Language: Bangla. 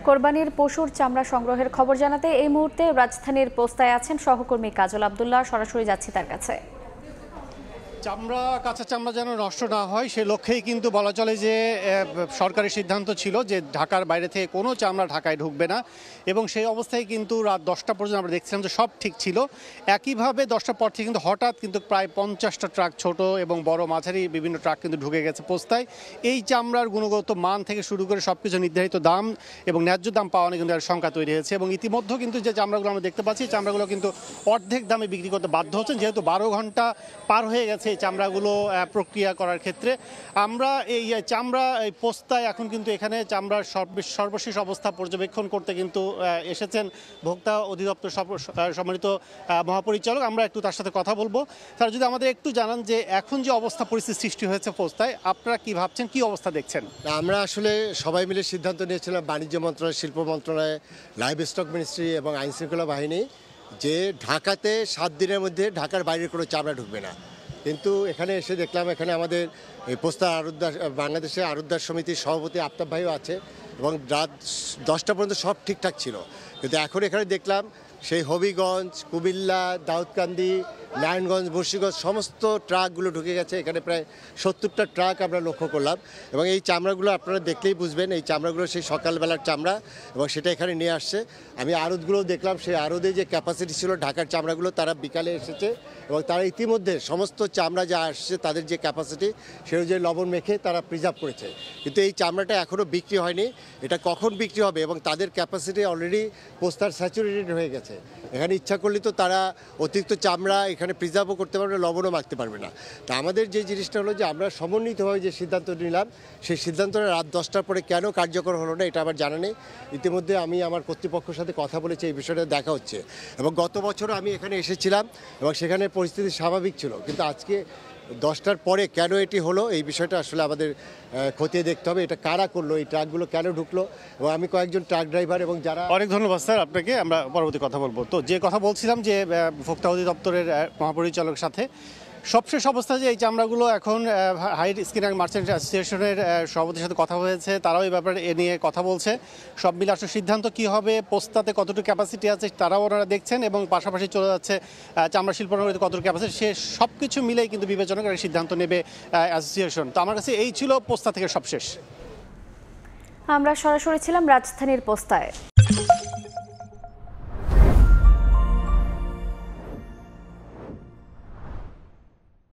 কোরবানির পশুর চামড়া সংগ্রহের খবর জানাতে এই মুহূর্তে রাজধানীর পোস্তায় আছেন সহকর্মী কাজল আব্দুল্লাহ। সরাসরি যাচ্ছি তার কাছে। চামড়া কাঁচা চামড়া যেন নষ্ট না হয় সে লক্ষ্যেই কিন্তু বলা চলে যে সরকারি সিদ্ধান্ত ছিল যে ঢাকার বাইরে থেকে কোনো চামড়া ঢাকায় ঢুকবে না, এবং সেই অবস্থায় কিন্তু রাত 10টা পর্যন্ত আমরা দেখছিলাম যে সব ঠিক ছিল। একইভাবে 10টার পর থেকে কিন্তু হঠাৎ কিন্তু প্রায় 50টা ট্রাক, ছোট এবং বড় মাঝারি বিভিন্ন ট্রাক কিন্তু ঢুকে গেছে পোস্তায়। এই চামড়ার গুণগত মান থেকে শুরু করে সব কিছু নির্ধারিত দাম এবং ন্যায্য দাম পাওয়া নিয়ে কিন্তু একটা শঙ্কা তৈরি হয়েছে, এবং ইতিমধ্যে কিন্তু যে চামড়াগুলো আমরা দেখতে পাচ্ছি চামড়াগুলো কিন্তু অর্ধেক দামে বিক্রি করতে বাধ্য হচ্ছেন, যেহেতু 12 ঘন্টা পার হয়ে গেছে এই চামড়াগুলো প্রক্রিয়া করার ক্ষেত্রে। আমরা এই চামড়া এই পোস্তায় এখন কিন্তু এখানে চামড়ার সর্বশেষ অবস্থা পর্যবেক্ষণ করতে কিন্তু এসেছেন ভোক্তা অধিদপ্তর সম্মানিত মহাপরিচালক। আমরা একটু তার সাথে কথা বলবো। তারা যদি আমাদের একটু জানান যে এখন যে অবস্থা পরিস্থিতি সৃষ্টি হয়েছে পোস্তায়, আপনারা কি ভাবছেন, কি অবস্থা দেখছেন? আমরা আসলে সবাই মিলে সিদ্ধান্ত নিয়েছিলাম, বাণিজ্য মন্ত্রণালয়, শিল্প মন্ত্রণালয়, লাইভ স্টক মিনিস্ট্রি এবং আইনশৃঙ্খলা বাহিনী, যে ঢাকাতে 7 দিনের মধ্যে ঢাকার বাইরের কোনো চামড়া ঢুকবে না। কিন্তু এখানে এসে দেখলাম এখানে আমাদের এই পোস্তা আড়তদার, বাংলাদেশে আড়তদার সমিতির সভাপতি আফতাব ভাইও আছে, এবং রাত 10টা পর্যন্ত সব ঠিকঠাক ছিল। কিন্তু এখন এখানে দেখলাম সেই হবিগঞ্জ, কুমিল্লা, দাউদকান্দি, নারায়ণগঞ্জ, মুন্সিগঞ্জ সমস্ত ট্রাকগুলো ঢুকে গেছে। এখানে প্রায় 70টা ট্রাক আমরা লক্ষ্য করলাম, এবং এই চামড়াগুলো আপনারা দেখলেই বুঝবেন এই চামড়াগুলো সেই সকালবেলার চামড়া, এবং সেটা এখানে নিয়ে আসছে। আমি আড়তগুলো দেখলাম, সেই আড়তে যে ক্যাপাসিটি ছিল ঢাকার চামড়াগুলো, তারা বিকালে এসেছে, এবং তারা ইতিমধ্যে সমস্ত চামড়া যা আসছে তাদের যে ক্যাপাসিটি সে অনুযায়ী লবণ মেখে তারা প্রিজার্ভ করেছে। কিন্তু এই চামড়াটা এখনও বিক্রি হয়নি, এটা কখন বিক্রি হবে, এবং তাদের ক্যাপাসিটি অলরেডি পোস্তার স্যাচুরেটেড হয়ে গেছে। এখানে ইচ্ছা করলে তো তারা অতিরিক্ত চামড়া এখানে প্রিজার্ভও করতে পারবে না, লবণও মাখতে পারবে না। তা আমাদের যে জিনিসটা হলো যে আমরা সমন্বিতভাবে যে সিদ্ধান্ত নিলাম, সেই সিদ্ধান্তটা রাত 10টার পরে কেন কার্যকর হলো না এটা আমার জানা নেই। ইতিমধ্যে আমি আমার কর্তৃপক্ষের সাথে কথা বলেছি, এই বিষয়টা দেখা হচ্ছে। এবং গত বছরও আমি এখানে এসেছিলাম এবং সেখানে পরিস্থিতি স্বাভাবিক ছিল, কিন্তু আজকে 10টার পরে কেন এটি হলো এই বিষয়টা আসলে আমাদের খতিয়ে দেখতে হবে। এটা কারা করলো, এই ট্রাকগুলো কেন ঢুকলো, এবং আমি কয়েকজন ট্রাক ড্রাইভার এবং যারা। অনেক ধন্যবাদ স্যার আপনাকে। আমরা পরবর্তী কথা বলবো। তো যে কথা বলছিলাম যে ভোক্তা অধিদপ্তরের মহাপরিচালকের সাথে সবশেষ অবস্থা যে এই চামড়াগুলো এখন হাই স্কিন অ্যান্ড মার্চেন্ট অ্যাসোসিয়েশনের সভাপতির সাথে কথা হয়েছে, তারাও এই ব্যাপারে এ নিয়ে কথা বলছে। সব মিলে আসলে সিদ্ধান্ত কী হবে, পোস্তাতে কতটুকু ক্যাপাসিটি আছে তারাও ওনারা দেখছেন, এবং পাশাপাশি চলে যাচ্ছে চামড়া শিল্প নগরীতে কতটুকু ক্যাপাসিটি, সে সব কিছু মিলেই কিন্তু বিবেচনা করে সিদ্ধান্ত নেবে অ্যাসোসিয়েশন। তো আমার কাছে এই ছিল পোস্তা থেকে সবশেষ। আমরা সরাসরি ছিলাম রাজধানীর পোস্তায়।